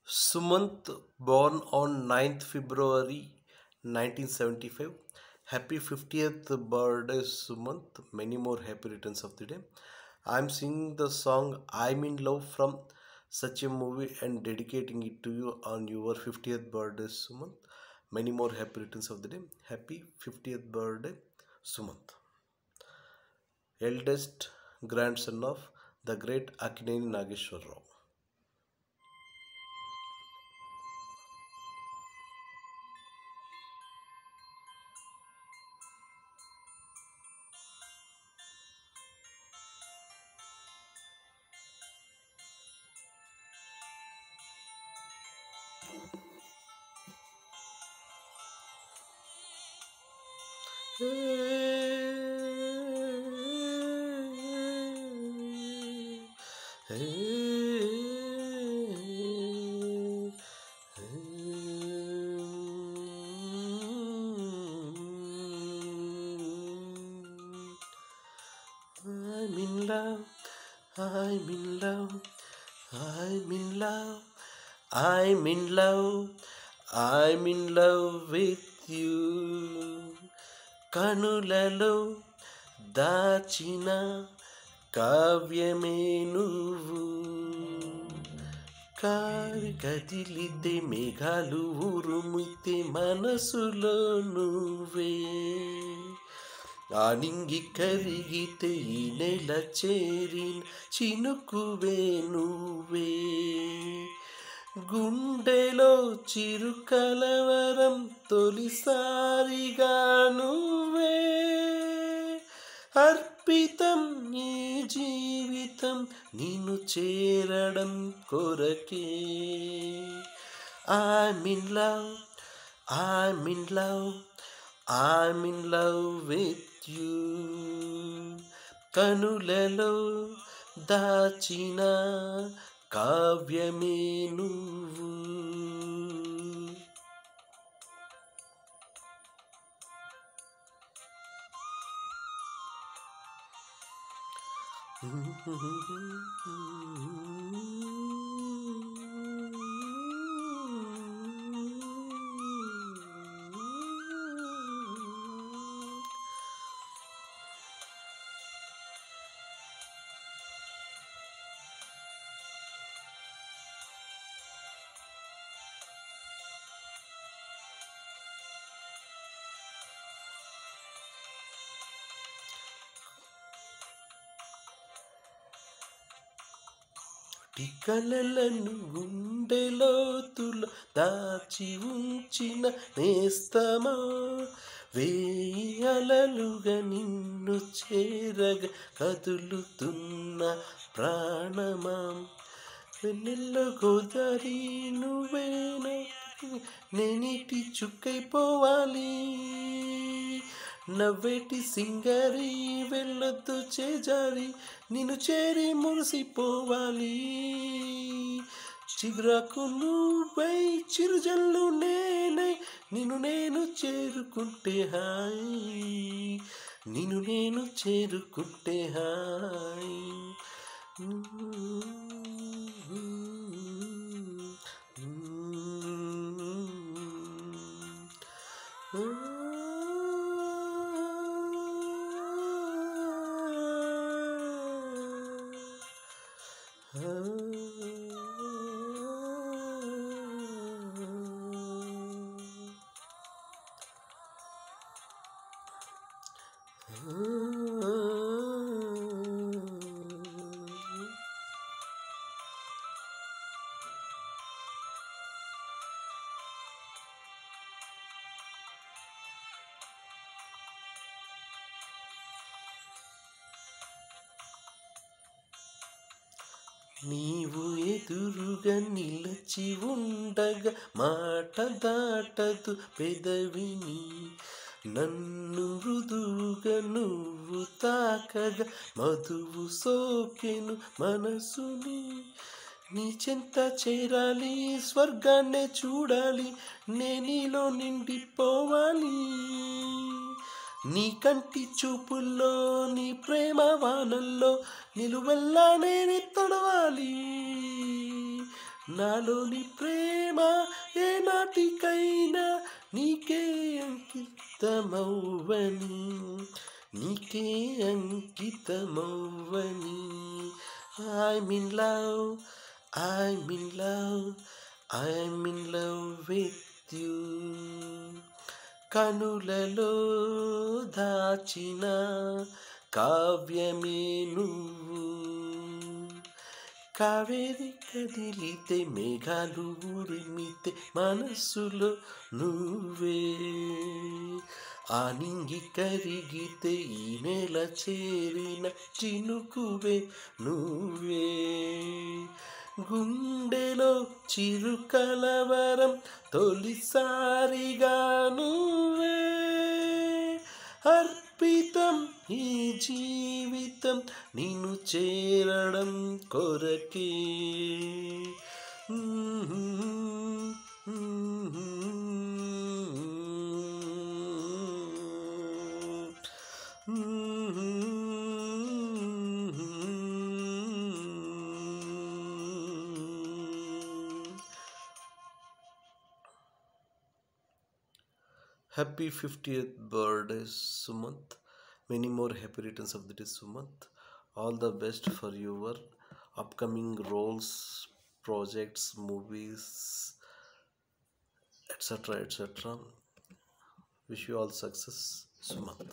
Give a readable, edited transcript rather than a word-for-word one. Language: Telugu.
Sumant, born on 9th February 1975. Happy 50th birthday, Sumant. Many more happy returns of the day. I'm singing the song I'm in Love from such a movie and dedicating it to you on your 50th birthday, Sumant. Many more happy returns of the day. Happy 50th birthday, Sumant. Eldest grandson of the great Akineni Nageshwar Rao. I'm in love, I'm in love, I'm in love, I'm in love, I'm in love with you. కనులలో దాచిన కావ్యమే నువ్వు కారి కదిలితే మేఘాలు ఉరుమితే మనసులో నువ్వే ఆనింగి కరిగితే ఈ నెల చేరిన చినుకువే నువ్వే గుండెలో చిరుకలవరం తొలిసారిగా నువ్వే అర్పితం నీ జీవితం నిన్ను చేరడం కొరకే I'm in love, I'm in love, I'm in love with you. కనులలో దాచిన కావ్యమే నువ్వు. కలలను గుండెలోతులో దాచి ఉంచిన నేస్తమా వేయి అలలుగా నిన్ను చేరగా కదులుతున్న ప్రాణమా వెన్నెల్లో గోదారి నువ్వేనా నేనిటి చుక్కైపోవాలి నవ్వేటి సింగరి వెళ్ళొద్దు చేజారి నిన్ను చేరి మురిసిపోవాలి చిగురాకు నువ్వై చిరుజల్లు నేనై నిన్ను నేను చేరుకుంటే హాయ్ నిన్ను నేను చేరుకుంటే హాయ్ నీవు ఎదురుగా నిలచి ఉండగా మాట దాటదు పెదవిని నన్ను మృదువుగా నువ్వు తాకగా మధువు సోకెను మనసుని నీ చెంత చేరాలి స్వర్గాన్నే చూడాలి నేనిలో నిండిపోవాలి నీ కంటి చూపుల్లో నీ ప్రేమ వానల్లో నిలువెల్లా నేనే తొడవాలి నాలోని ప్రేమ ఏ నాటికైనా నీకే అంకితమవ్వని, నీకే అంకితమవ్వని. I'm in love, I'm in love, I'm in love with you. కనులలో దాచిన కావ్యమే నువ్వు, కావేరి కదిలితే మేఘాలు ఉరిమితే మనస్సులో నువ్వే, ఆ నింగి కరిగితే ఈ నెల చేరిన చినుకువే నువ్వే, గుండెలో చిరుకలవరం తొలిసారిగా నువ్వే, అర్పితం ఈ జీవితం నిన్ను చేరడం కొరకే. Happy 50th birthday, Sumant. Many more happy returns of the day, Sumant. All the best for your upcoming roles, projects, movies, etc. etc. Wish you all success, Sumant.